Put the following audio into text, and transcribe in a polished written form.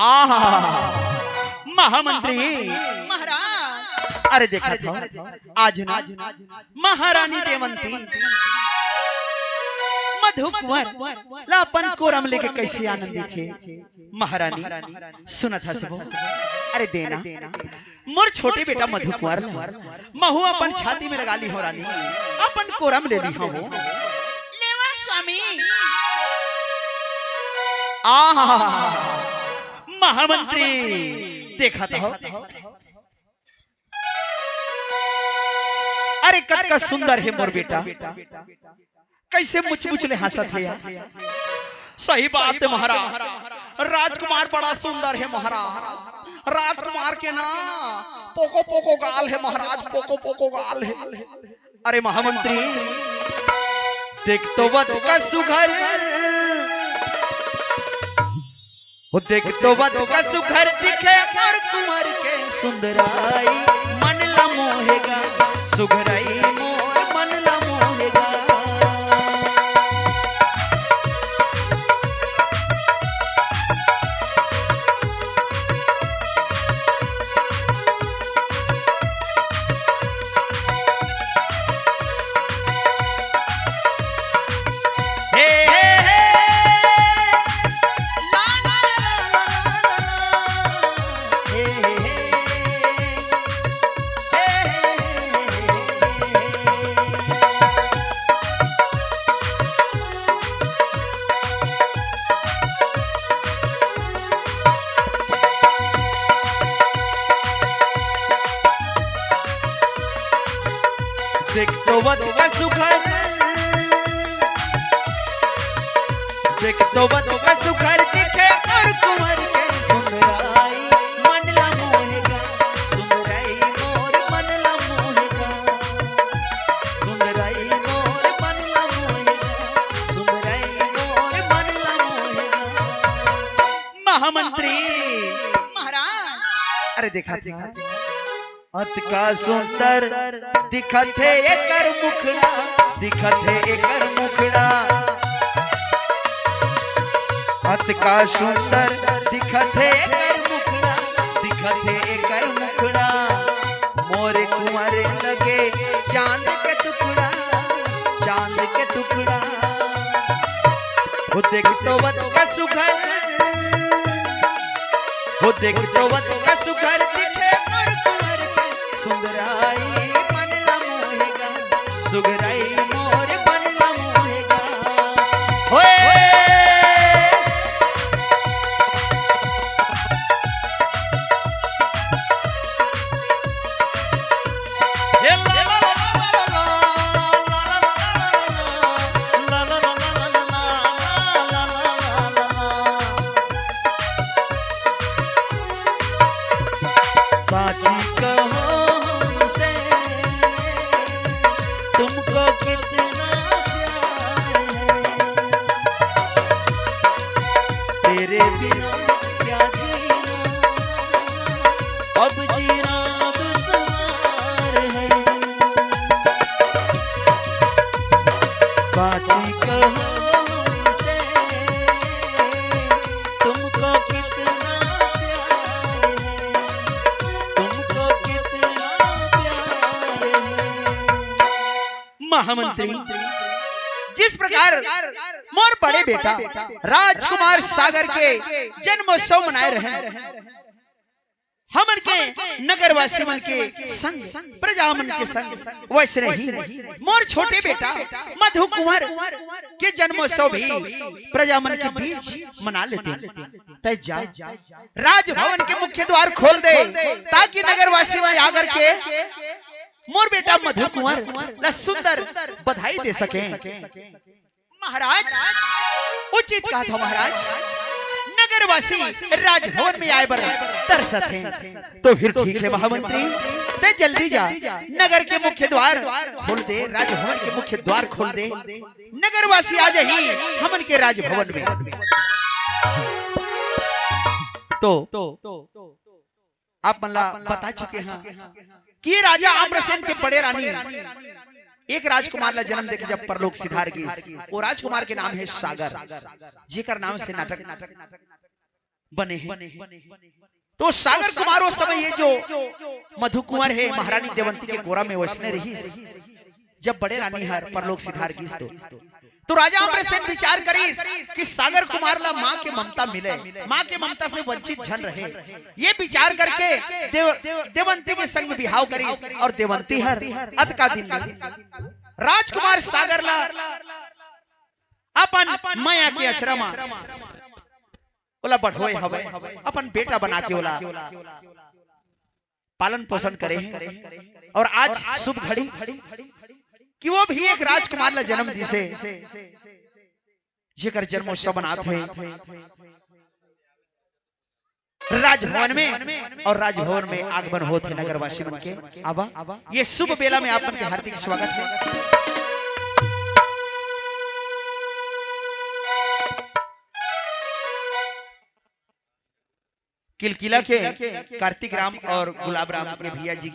आहा महामंत्री महाराज। अरे देखा था आज ना महारानी देवंती मधुकुंवर लापन कोरम लेके कैसे आनंदी थे। महारानी सुना था सब। अरे देना मोर छोटे बेटा मधुकुंवर महू अपन छाती में लगा ली हो रानी, अपन कोरम ले ली हो वो। लेवा स्वामी। आहा महामंत्री देखा था। अरे कटका सुंदर है मोर बेटा, कैसे मुझ ले हंसत है यार। सही बात है महाराज, राजकुमार बड़ा सुंदर है महाराज। राजकुमार के ना पोको पोको गाल है महाराज, पोको पोको गाल है। अरे महामंत्री देख तो वध का सुघर, वो देख तो वध का सुघर दिखे और कुंवर के सुंदराई मन ला मोहेगा, सुघराई मोर मन ला मोहेगा। देख तो वध का सुघर, देख तो वध का सुघर दिखे और कुंवर के सुंदराई मन ला मोहेगा, सुंदराई मोर मन ला मोहेगा, सुंदराई मोर मन ला मोहेगा, सुंदराई मोर मन ला मोहेगा। महामंत्री महाराज। अरे देखा देखा अत का सुंदर दिखत है एकर मुखड़ा, दिखत है एकर मुखड़ा। अत का सुंदर दिखत है एकर मुखड़ा, दिखत है एकर मुखड़ा। मोर कुंवर लगे चांद के टुकड़ा, चांद के टुकड़ा। वो देख तो वध का सुघर, वो देख तो वध का सुघर दिखे और कुंवर के सुंदराई मन ला मोहेगा, सुघराई मोर मन ला मोहेगा। होए साची कहो हमसे तुमको कितना प्यार है, तेरे बिना क्या जीना, अब जीना दुश्वार है। साची कहो हमसे तुमको कितना महामंत्री। जिस प्रकार मोर बड़े बेटा राजकुमार सागर के जन्मोत्सव मनाए रहे, हमन के नगरवासी मन के संग, प्रजामन के संग, वैसे नहीं मोर छोटे बेटा मधुकुंवर के जन्मोत्सव भी प्रजामन के बीच मना लेते। तय जा राजभवन के मुख्य द्वार खोल दे ताकि नगरवासी वहां आकर के मोर बेटा मधुकुंवर ला सुंदर बधाई दे सके। महाराज उचित कहा था महाराज, नगरवासी राजभवन में आए बर तरसत हैं। तो फिर ठीक है महामंत्री, ते जल्दी जा नगर के मुख्य द्वार खोल दे, राजभवन के मुख्य द्वार खोल दे। नगरवासी आज ही हमन के राजभवन में। तो आप मल्ला बता चुके हैं कि राजा आम्रसेन के बड़े रानी एक राजकुमार ला जन्म देके जब परलोक सिधार गई, वो राजकुमार के नाम है सागर, जेकर नाम से नाटक बने हैं। तो सागर कुमार उस समय ये जो मधु कुंवर है महारानी देवंती के गोरा में वसने रही, जब बड़े रानी हर परलोक सिधार की तो राजा अमरसेन विचार करी कि सागर कुमार ला माँ के ममता मिले, माँ के ममता से वंचित जन रहे। ये विचार करके देवंती के संग में बिहाव करी और देवंती हर अत का दिन राजकुमार सागर ला अपन माया के अचरमा ओला बढ़ोए हवे अपन बेटा बना के ओला पालन पोषण करे हैं। और आज शुभ घड़ी कि वो भी एक राजकुमार ला जन्म दिसे जेकर जन्मोत्सव मनात है राजभवन में। और राजभवन में आगमन होते नगरवासी मन के आवा ये शुभ बेला में आप मन के हार्दिक स्वागत है। किलकिला के कार्तिक राम और गुलाब राम के भैया जी